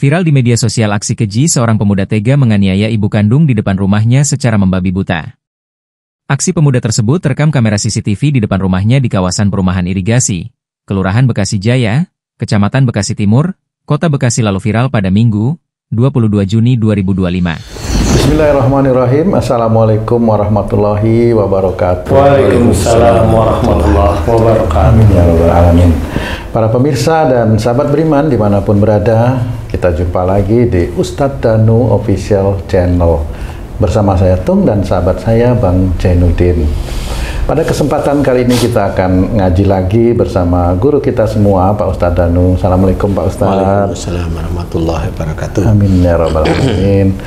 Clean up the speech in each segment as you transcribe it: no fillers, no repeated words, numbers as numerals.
Viral di media sosial aksi keji seorang pemuda tega menganiaya ibu kandung di depan rumahnya secara membabi buta. Aksi pemuda tersebut terekam kamera CCTV di depan rumahnya di kawasan perumahan irigasi, Kelurahan Bekasi Jaya, Kecamatan Bekasi Timur, Kota Bekasi lalu viral pada Minggu, 22 Juni 2025. Bismillahirrahmanirrahim. Assalamualaikum warahmatullahi wabarakatuh. Waalaikumsalam warahmatullahi wabarakatuh. Ya Rabbal Alamin. Para pemirsa dan sahabat beriman dimanapun berada, kita jumpa lagi di Ustadz Danu Official Channel. Bersama saya Tung dan sahabat saya Bang Jainuddin. Pada kesempatan kali ini kita akan ngaji lagi bersama guru kita semua, Pak Ustadz Danu. Assalamualaikum Pak Ustadz. Waalaikumsalam warahmatullahi wabarakatuh. Amin ya Rabbal Alamin.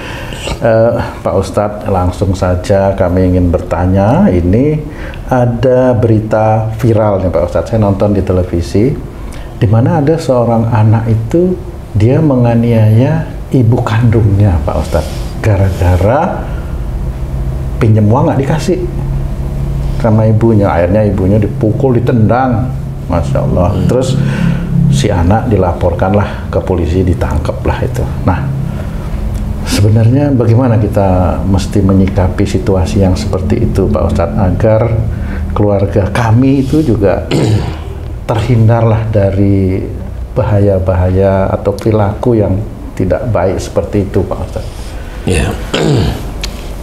Pak Ustadz, langsung saja kami ingin bertanya. Ini ada berita viral nih Pak Ustadz, saya nonton di televisi, di mana ada seorang anak itu dia menganiaya ibu kandungnya Pak Ustadz, gara-gara pinjem uang nggak dikasih sama ibunya. Akhirnya ibunya dipukul, ditendang, Masya Allah. Terus si anak dilaporkanlah ke polisi, ditangkaplah itu. Nah, sebenarnya bagaimana kita mesti menyikapi situasi yang seperti itu Pak Ustadz, agar keluarga kami itu juga terhindarlah dari bahaya-bahaya atau perilaku yang tidak baik seperti itu Pak Ustadz. Ya.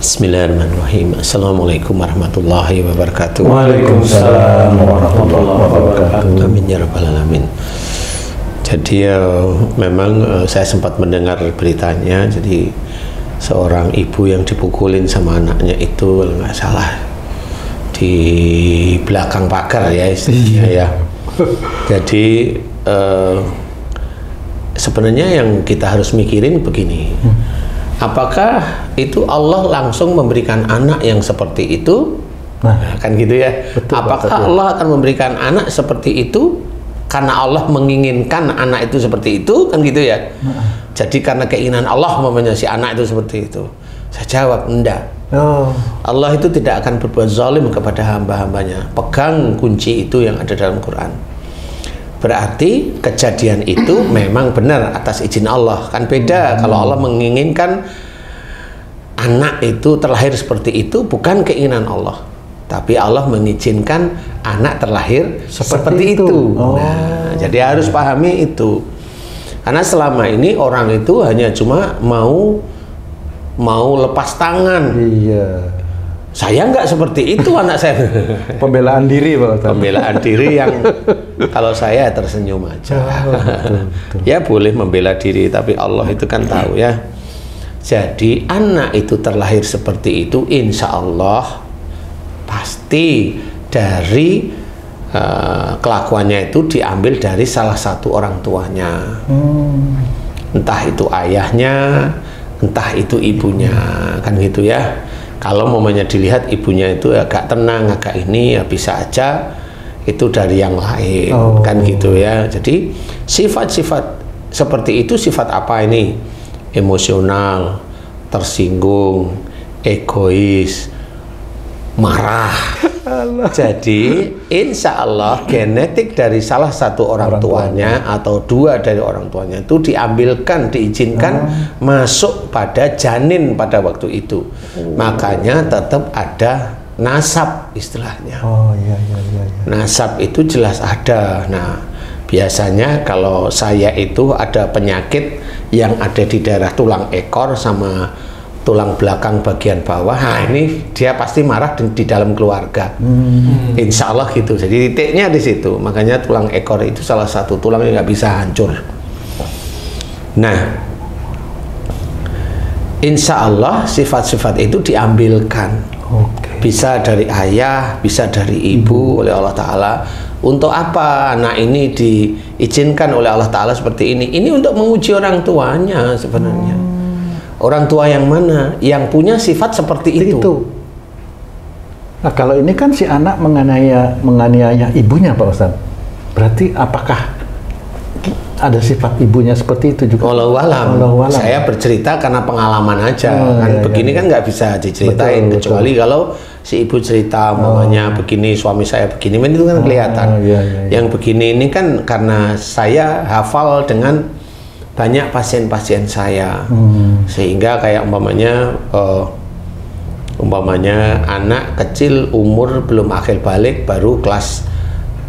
Bismillahirrahmanirrahim. Assalamualaikum warahmatullahi wabarakatuh. Waalaikumsalam warahmatullahi wabarakatuh. Amin ya Rabbal Alamin. Jadi memang saya sempat mendengar beritanya. Jadi seorang ibu yang dipukulin sama anaknya itu, kalau nggak salah, di belakang pagar ya istilahnya ya. Jadi sebenarnya yang kita harus mikirin begini. Apakah itu Allah langsung memberikan anak yang seperti itu? Nah, kan gitu ya. Betul, apakah Allah akan memberikan anak seperti itu karena Allah menginginkan anak itu seperti itu? Kan gitu ya. Jadi karena keinginan Allah memangnya si anak itu seperti itu. Saya jawab, enggak. Allah itu tidak akan berbuat zalim kepada hamba-hambanya. Pegang kunci itu yang ada dalam Quran. Berarti kejadian itu memang benar atas izin Allah. Kan beda kalau Allah menginginkan anak itu terlahir seperti itu, bukan keinginan Allah, tapi Allah mengizinkan anak terlahir seperti itu. Nah, jadi harus pahami itu. Karena selama ini orang itu hanya cuma mau lepas tangan. Iya. Saya nggak seperti itu anak saya. Pembelaan diri Pak Ustadz. Pembelaan diri yang kalau saya tersenyum aja. Betul. Ya boleh membela diri, tapi Allah itu kan tahu ya. Jadi anak itu terlahir seperti itu, insya Allah pasti dari kelakuannya itu diambil dari salah satu orang tuanya. Entah itu ayahnya, entah itu ibunya, kan gitu ya. Kalau momennya dilihat ibunya itu agak tenang, agak ini, ya bisa aja itu dari yang lain, kan gitu ya. Jadi sifat-sifat seperti itu sifat apa ini? Emosional, tersinggung, egois, marah. Jadi insya Allah genetik dari salah satu orang tuanya atau dua dari orang tuanya itu diambilkan, diizinkan masuk pada janin pada waktu itu. Makanya tetap ada nasab istilahnya. Iya. Nasab itu jelas ada. Nah, biasanya kalau saya itu ada penyakit yang ada di daerah tulang ekor sama tulang belakang bagian bawah. Nah, ini dia pasti marah di dalam keluarga. Insya Allah gitu. Jadi titiknya di situ. Makanya tulang ekor itu salah satu tulang yang nggak bisa hancur. Nah, insya Allah sifat-sifat itu diambilkan. Bisa dari ayah, bisa dari ibu oleh Allah Ta'ala. Untuk apa anak ini diizinkan oleh Allah Ta'ala seperti ini? Ini untuk menguji orang tuanya sebenarnya. Orang tua yang mana? Yang punya sifat seperti itu. Nah, kalau ini kan si anak menganiaya ibunya Pak Ustadz. Berarti apakah ada sifat ibunya seperti itu juga? Wallahu alam. Saya bercerita karena pengalaman aja. Begini kan nggak bisa diceritain, kecuali kalau si ibu cerita mamanya begini, suami saya begini, itu kan kelihatan. Yang begini ini kan karena saya hafal dengan banyak pasien-pasien saya. Sehingga kayak umpamanya anak kecil umur belum akil balik baru kelas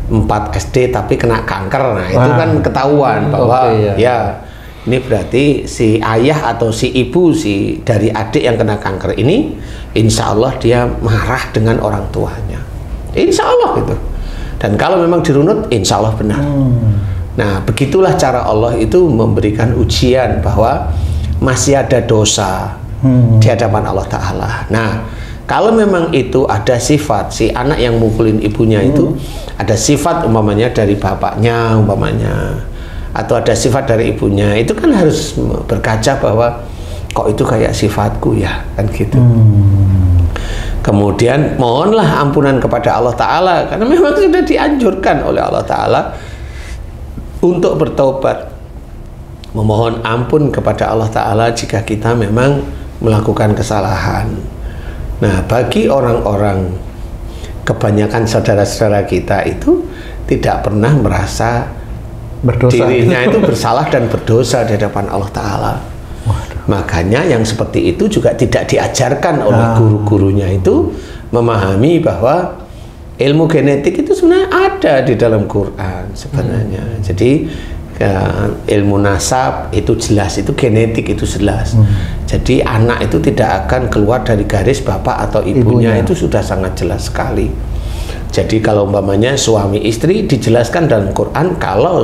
4 SD tapi kena kanker. Nah, itu kan ketahuan bahwa ya ini berarti si ayah atau si ibu dari adik yang kena kanker ini insya Allah dia marah dengan orang tuanya. Insya Allah gitu. Dan kalau memang dirunut insya Allah benar. Nah, begitulah cara Allah itu memberikan ujian bahwa masih ada dosa di hadapan Allah Ta'ala. Nah, kalau memang itu ada sifat si anak yang mukulin ibunya itu ada sifat umpamanya dari bapaknya umpamanya, atau ada sifat dari ibunya, itu kan harus berkaca bahwa kok itu kayak sifatku ya, kan gitu. Kemudian mohonlah ampunan kepada Allah Ta'ala, karena memang sudah dianjurkan oleh Allah Ta'ala untuk bertobat, memohon ampun kepada Allah Ta'ala jika kita memang melakukan kesalahan. Nah, bagi orang-orang kebanyakan saudara-saudara kita itu tidak pernah merasa berdosa, dirinya itu bersalah dan berdosa di hadapan Allah Ta'ala. Makanya yang seperti itu juga tidak diajarkan oleh guru-gurunya itu memahami bahwa ilmu genetik itu sebenarnya ada di dalam Quran sebenarnya. Jadi ilmu nasab itu jelas, itu genetik itu jelas. Jadi anak itu tidak akan keluar dari garis bapak atau ibunya. Itu sudah sangat jelas sekali. Jadi kalau umpamanya suami istri dijelaskan dalam Quran, kalau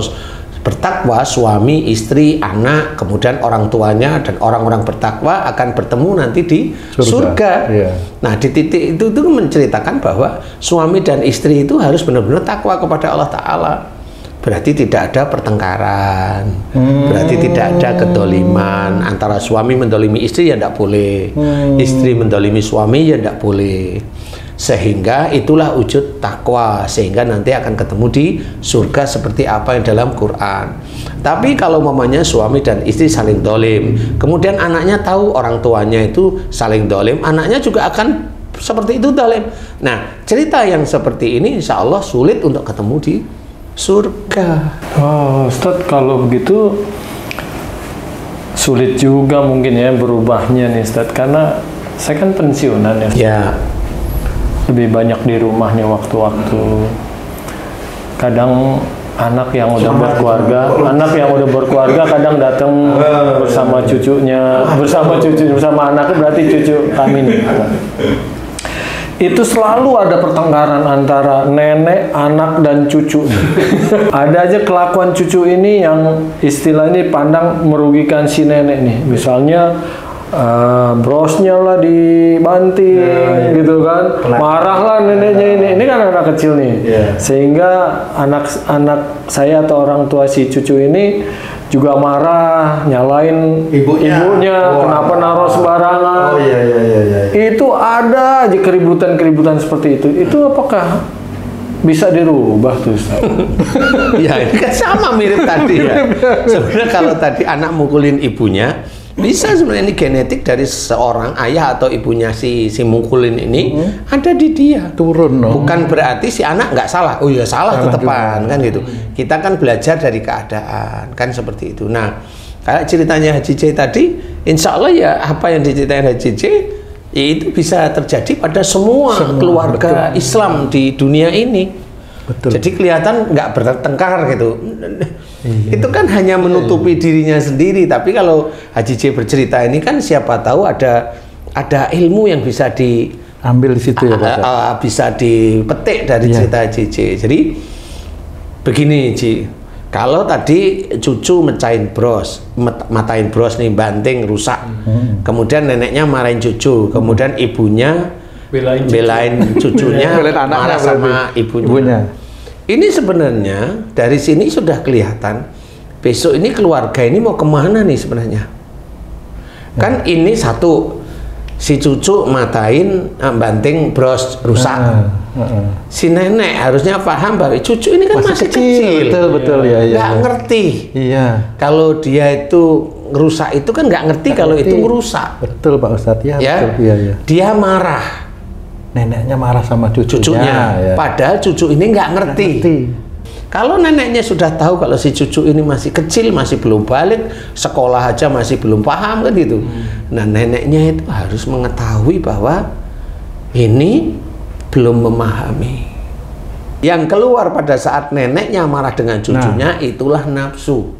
bertakwa suami, istri, anak, kemudian orang tuanya dan orang-orang bertakwa akan bertemu nanti di surga. Nah, di titik itu menceritakan bahwa suami dan istri itu harus benar-benar takwa kepada Allah Ta'ala. Berarti tidak ada pertengkaran, berarti tidak ada kedoliman antara suami mendolimi istri, ya tidak boleh, istri mendolimi suami, ya tidak boleh. Sehingga itulah wujud takwa, sehingga nanti akan ketemu di surga seperti apa yang dalam Quran. Tapi kalau mamanya suami dan istri saling dolim, kemudian anaknya tahu orang tuanya itu saling dolim, anaknya juga akan seperti itu dolim. Nah, cerita yang seperti ini insya Allah sulit untuk ketemu di surga. Oh, Ustadz, kalau begitu sulit juga mungkin ya berubahnya nih Ustadz, karena saya kan pensiunan ya. Lebih banyak di rumahnya waktu-waktu. Kadang anak yang udah berkeluarga kadang datang bersama cucunya, bersama anaknya, berarti cucu kami nih. Itu selalu ada pertengkaran antara nenek, anak, dan cucu. Ada aja kelakuan cucu ini yang istilah ini pandang merugikan si nenek nih. Misalnya brosnya lah dibanting gitu kan, marah lah neneknya ini kan anak kecil nih. Sehingga anak saya atau orang tua si cucu ini juga marah, nyalain ibunya kenapa naruh sembarangan. Itu ada aja keributan seperti itu. Itu apakah bisa dirubah tuh? Ya, ini kan sama mirip tadi ya. Sebenarnya kalau tadi anak mukulin ibunya, bisa sebenarnya ini genetik dari seorang ayah atau ibunya si mukulin ini ada di dia. Turun. Bukan berarti si anak nggak salah. Oh iya salah tetepan kan gitu. Kita kan belajar dari keadaan kan seperti itu. Nah, kayak ceritanya Haji J tadi, insya Allah ya apa yang diceritain Haji J itu bisa terjadi pada semua keluarga Islam di dunia ini. Jadi kelihatan nggak bertengkar gitu. Itu kan hanya menutupi dirinya sendiri. Tapi kalau Haji J bercerita ini kan siapa tahu ada ilmu yang bisa diambil di situ ya Pak. Bisa dipetik dari cerita Haji J. Jadi begini Ji, kalau tadi cucu matain bros nih, banting rusak, kemudian neneknya marahin cucu, kemudian ibunya belain cucunya, marah sama ibunya. Ini sebenarnya dari sini sudah kelihatan besok ini keluarga ini mau kemana nih sebenarnya. Kan ini satu, si cucu matain banting bros rusak. Si nenek harusnya paham bahwa cucu ini kan masih kecil. Betul ya. Nggak ngerti. Kalau dia itu ngerusak itu kan nggak ngerti kalau itu ngerusak. Betul Pak Ustadz ya. Betul, dia marah. Neneknya marah sama cucunya. Padahal cucu ini nggak ngerti. Kalau neneknya sudah tahu kalau si cucu ini masih kecil, masih belum balik, sekolah aja masih belum paham kan gitu. Nah, neneknya itu harus mengetahui bahwa ini belum memahami. Yang keluar pada saat neneknya marah dengan cucunya, itulah nafsu.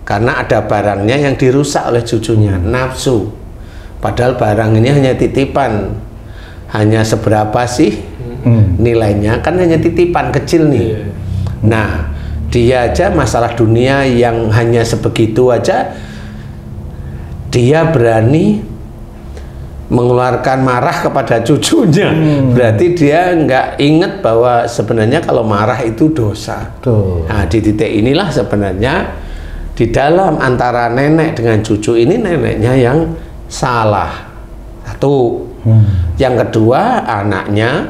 Karena ada barangnya yang dirusak oleh cucunya, nafsu. Padahal barang ini hanya titipan. Hanya seberapa sih nilainya? Kan hanya titipan kecil nih. Nah, dia aja masalah dunia yang hanya sebegitu aja, dia berani mengeluarkan marah kepada cucunya. Berarti dia nggak ingat bahwa sebenarnya kalau marah itu dosa. Nah, di titik inilah sebenarnya di dalam antara nenek dengan cucu ini, neneknya yang salah. Satu. Yang kedua, anaknya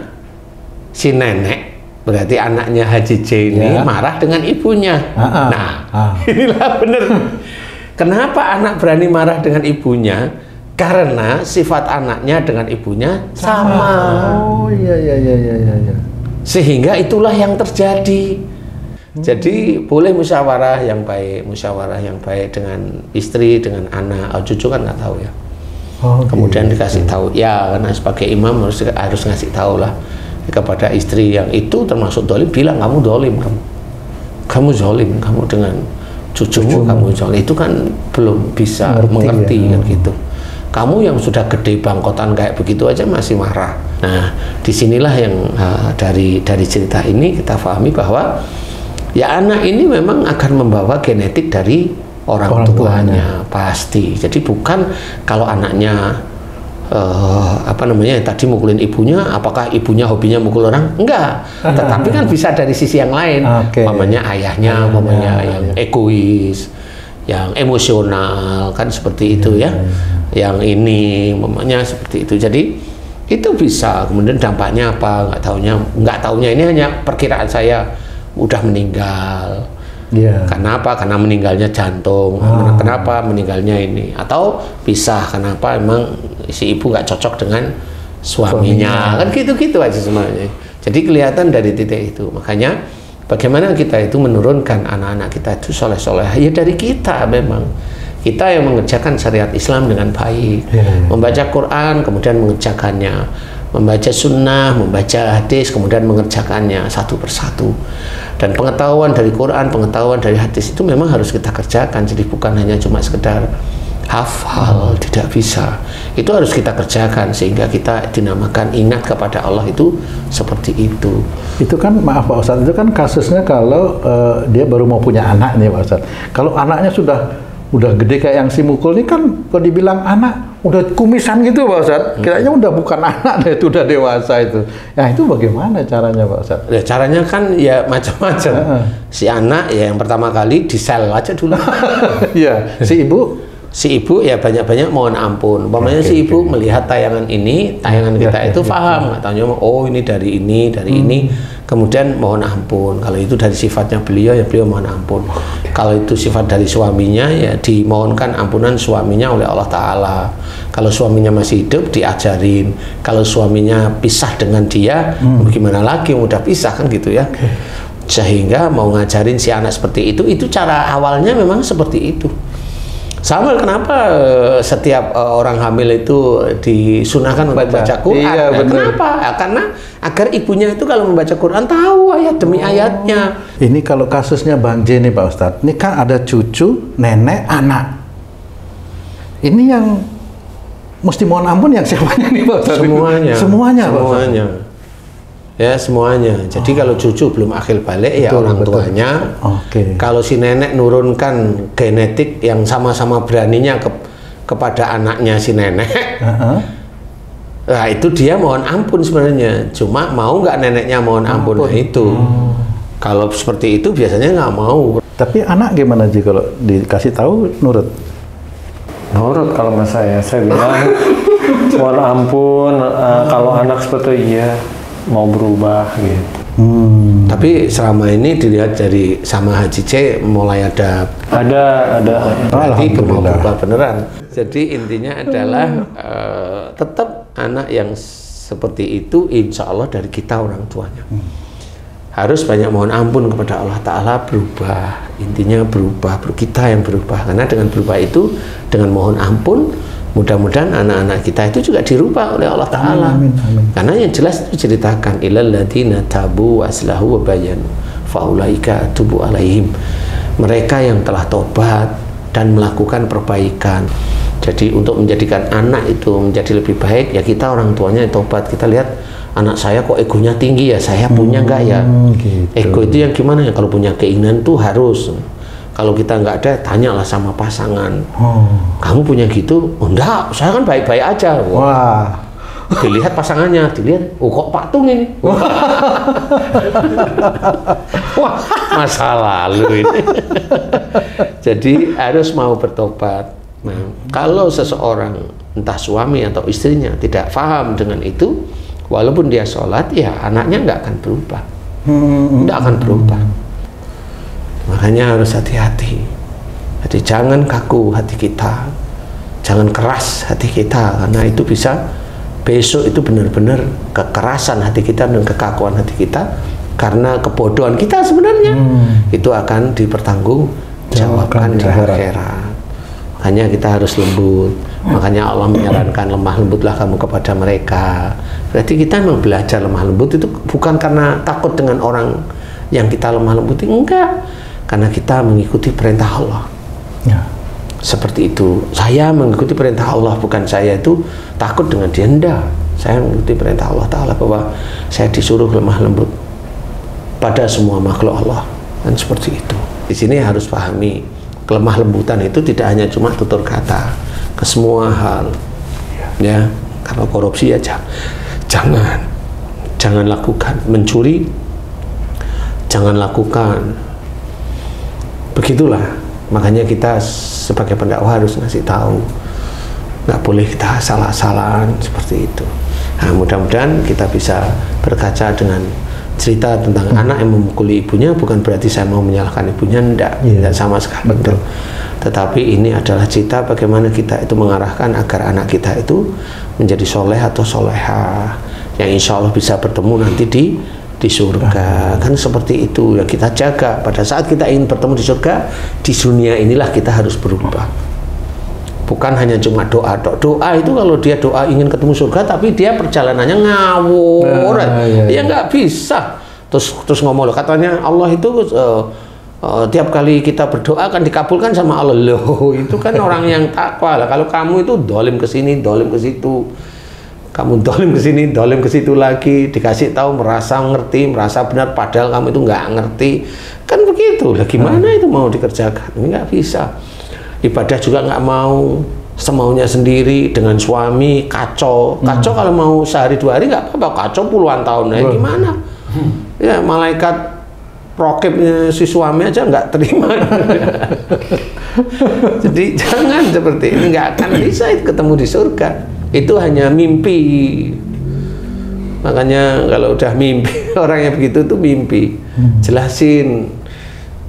si nenek, berarti anaknya Haji J ini marah dengan ibunya. Inilah benar. Kenapa anak berani marah dengan ibunya? Karena sifat anaknya dengan ibunya sama. Oh iya. Sehingga itulah yang terjadi. Jadi boleh musyawarah yang baik dengan istri, dengan anak. Cucu kan nggak tahu ya. Kemudian dikasih tahu, ya karena sebagai imam harus ngasih tahu lah kepada istri yang itu termasuk dolim, bilang kamu dolim, kamu zolim, kamu dengan cucumu kamu zolim, itu kan belum bisa mengerti kan gitu. Kamu yang sudah gede bangkotan kayak begitu aja masih marah. Nah, disinilah yang dari cerita ini kita pahami bahwa ya anak ini memang akan membawa genetik dari orang tuanya pasti. Jadi bukan kalau anaknya tadi mukulin ibunya, apakah ibunya hobinya mukul orang? Enggak. Tetapi kan bisa dari sisi yang lain. Mamanya ayahnya, mamanya yang egois, yang emosional, kan seperti itu ya. Yang ini mamanya seperti itu. Jadi itu bisa. Kemudian dampaknya apa? Nggak taunya ini hanya perkiraan saya, udah meninggal. Karena apa? Karena meninggalnya jantung. Kenapa meninggalnya ini? Atau pisah. Kenapa? Emang si ibu nggak cocok dengan suaminya. Kan gitu-gitu aja semuanya. Jadi kelihatan dari titik itu. Makanya bagaimana kita itu menurunkan anak-anak kita itu soleh-soleh. Ya dari kita memang. Kita yang mengerjakan syariat Islam dengan baik. Membaca Quran, kemudian mengerjakannya. Membaca sunnah, membaca hadis, kemudian mengerjakannya satu persatu. Dan pengetahuan dari Quran, pengetahuan dari hadis itu memang harus kita kerjakan. Jadi bukan hanya cuma sekedar hafal, tidak bisa. Itu harus kita kerjakan sehingga kita dinamakan ingat kepada Allah itu seperti itu. Itu kan, maaf Pak Ustadz, itu kan kasusnya kalau dia baru mau punya anak nih Pak Ustadz. Kalau anaknya udah gede kayak yang si mukul ini kan, kalau dibilang anak udah kumisan gitu Pak Ustadz, kiranya udah bukan anak, itu udah dewasa itu. Nah itu bagaimana caranya Pak Ustadz? Ya caranya kan ya macam-macam. Si anak ya yang pertama kali disel aja dulu. Iya. Si ibu ya banyak-banyak mohon ampun. Umpamanya si ibu melihat tayangan kita itu paham, nggak tahunya oh ini dari ini. Kemudian mohon ampun. Kalau itu dari sifatnya beliau, ya beliau mohon ampun. Kalau itu sifat dari suaminya, ya dimohonkan ampunan suaminya oleh Allah Ta'ala. Kalau suaminya masih hidup, diajarin. Kalau suaminya pisah dengan dia, gimana lagi, udah pisah kan gitu ya. Sehingga mau ngajarin si anak seperti itu cara awalnya memang seperti itu. Sama kenapa setiap orang hamil itu disunahkan untuk baca Quran? Iya, kenapa? Ya, karena agar ibunya itu kalau membaca Quran tahu ayat demi ayatnya. Ini kalau kasusnya Bang J nih Pak Ustadz, ini kan ada cucu, nenek, anak. Ini yang mesti mohon ampun yang siapanya nih Pak Ustadz? Semuanya Pak Ustadz? Ya semuanya. Jadi kalau cucu belum akil balik ya orang tuanya. Kalau si nenek nurunkan genetik yang sama-sama beraninya kepada anaknya si nenek, nah itu dia mohon ampun sebenarnya. Cuma mau nggak neneknya mohon ampun? Nah, itu. Kalau seperti itu biasanya nggak mau. Tapi anak gimana sih kalau dikasih tahu nurut? Nurut kalau mas saya bilang mohon ampun. Kalau anak seperti iya mau berubah gitu. Tapi selama ini dilihat dari sama Haji C mulai ada berarti mau berubah beneran. Jadi intinya adalah tetap anak yang seperti itu insya Allah dari kita orang tuanya. harus banyak mohon ampun kepada Allah Ta'ala, berubah. Intinya berubah, kita yang berubah. Karena dengan berubah itu, dengan mohon ampun, mudah-mudahan anak-anak kita itu juga dirubah oleh Allah Ta'ala. Karena yang jelas itu ceritakan, ilal ladzina tabu waslahu wa bayanu faulaika atubu alaihim. Mereka yang telah tobat dan melakukan perbaikan. Jadi untuk menjadikan anak itu menjadi lebih baik, ya kita orang tuanya yang tobat. Kita lihat anak saya kok egonya tinggi ya, saya punya enggak ya? Gitu. Ego itu yang gimana ya? Kalau punya keinginan tuh harus. Kalau kita nggak ada, tanyalah sama pasangan. Kamu punya gitu? Oh, enggak, saya kan baik-baik aja. Wah. Dilihat pasangannya, dilihat, oh kok patung ini? Wah, masa lalu ini. Jadi harus mau bertobat. Nah, kalau seseorang, entah suami atau istrinya, tidak paham dengan itu, walaupun dia sholat, ya anaknya nggak akan berubah. Nggak akan berubah. Makanya harus hati-hati. Jadi jangan kaku hati kita, jangan keras hati kita, karena itu bisa besok itu benar-benar kekerasan hati kita dan kekakuan hati kita karena kebodohan kita sebenarnya itu akan dipertanggungjawabkan di akhirat. Makanya kita harus lembut. Makanya Allah menyarankan lemah lembutlah kamu kepada mereka. Berarti kita memang belajar lemah lembut itu bukan karena takut dengan orang yang kita lemah lembuti, enggak, karena kita mengikuti perintah Allah. Ya. Seperti itu. Saya mengikuti perintah Allah, bukan saya itu takut dengan dia, enggak. Saya mengikuti perintah Allah Ta'ala bahwa saya disuruh lemah lembut pada semua makhluk Allah. Dan seperti itu. Di sini harus pahami, kelemah lembutan itu tidak hanya cuma tutur kata, ke semua hal. Ya, kalau korupsi ya jangan lakukan. Mencuri jangan lakukan. Begitulah. Makanya kita sebagai pendakwah harus ngasih tahu, nggak boleh kita salah-salahan seperti itu. Nah, mudah-mudahan kita bisa berkaca dengan cerita tentang anak yang memukuli ibunya, bukan berarti saya mau menyalahkan ibunya, enggak sama sekali. Betul. Tetapi ini adalah cerita bagaimana kita itu mengarahkan agar anak kita itu menjadi soleh atau soleha, yang insya Allah bisa bertemu nanti di surga. Kan seperti itu ya, kita jaga. Pada saat kita ingin bertemu di surga, di dunia inilah kita harus berubah. Bukan hanya cuma doa. Doa itu kalau dia doa ingin ketemu surga tapi dia perjalanannya ngawur, ya nggak bisa. Terus ngomong loh, katanya Allah itu tiap kali kita berdoa kan dikabulkan sama Allah. Loh, itu kan orang yang takwa lah. Kalau kamu itu dolim ke sini, dolim ke situ, kamu dolim ke sini, dolim ke situ lagi, dikasih tahu merasa ngerti, merasa benar, padahal kamu itu nggak ngerti, kan begitu. Lah gimana itu mau dikerjakan? Ini nggak bisa. Ibadah juga nggak mau semaunya sendiri dengan suami, kacau. Kalau mau sehari dua hari nggak apa-apa, kacau puluhan tahun. Ya gimana? Ya malaikat rokibnya si suami aja nggak terima. Jadi jangan seperti ini, nggak akan bisa ketemu di surga. Itu hanya mimpi. Makanya kalau udah mimpi, orang yang begitu tuh mimpi. Jelasin,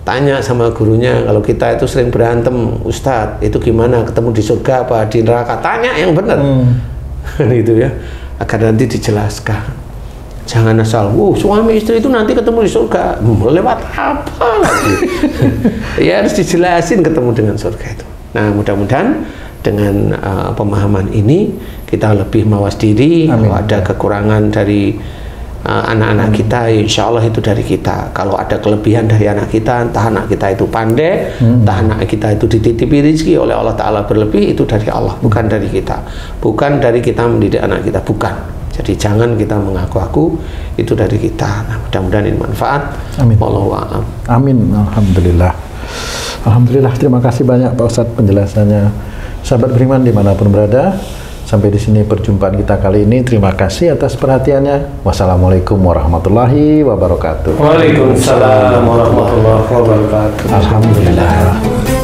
tanya sama gurunya. Kalau kita itu sering berantem, Ustadz, itu gimana ketemu di surga apa di neraka? Tanya yang benar. Gitu ya, agar nanti dijelaskan. Jangan asal, suami istri itu nanti ketemu di surga. Lewat apa lagi? Ya harus dijelasin ketemu dengan surga itu. Nah, mudah-mudahan dengan pemahaman ini kita lebih mawas diri. Kalau ada kekurangan dari anak-anak kita, insya Allah itu dari kita. Kalau ada kelebihan dari anak kita, entah anak kita itu pandai, entah anak kita itu dititipi rezeki oleh Allah Ta'ala berlebih, itu dari Allah, bukan dari kita. Bukan dari kita mendidik anak kita, bukan. Jadi jangan kita mengaku-aku itu dari kita. Nah, mudah-mudahan ini manfaat. Amin. Wallahu a'lam. Amin. Alhamdulillah. Alhamdulillah. Terima kasih banyak Pak Ustadz penjelasannya. Sahabat beriman dimanapun berada, sampai di sini perjumpaan kita kali ini. Terima kasih atas perhatiannya. Wassalamualaikum warahmatullahi wabarakatuh. Waalaikumsalam warahmatullahi wabarakatuh. Alhamdulillah.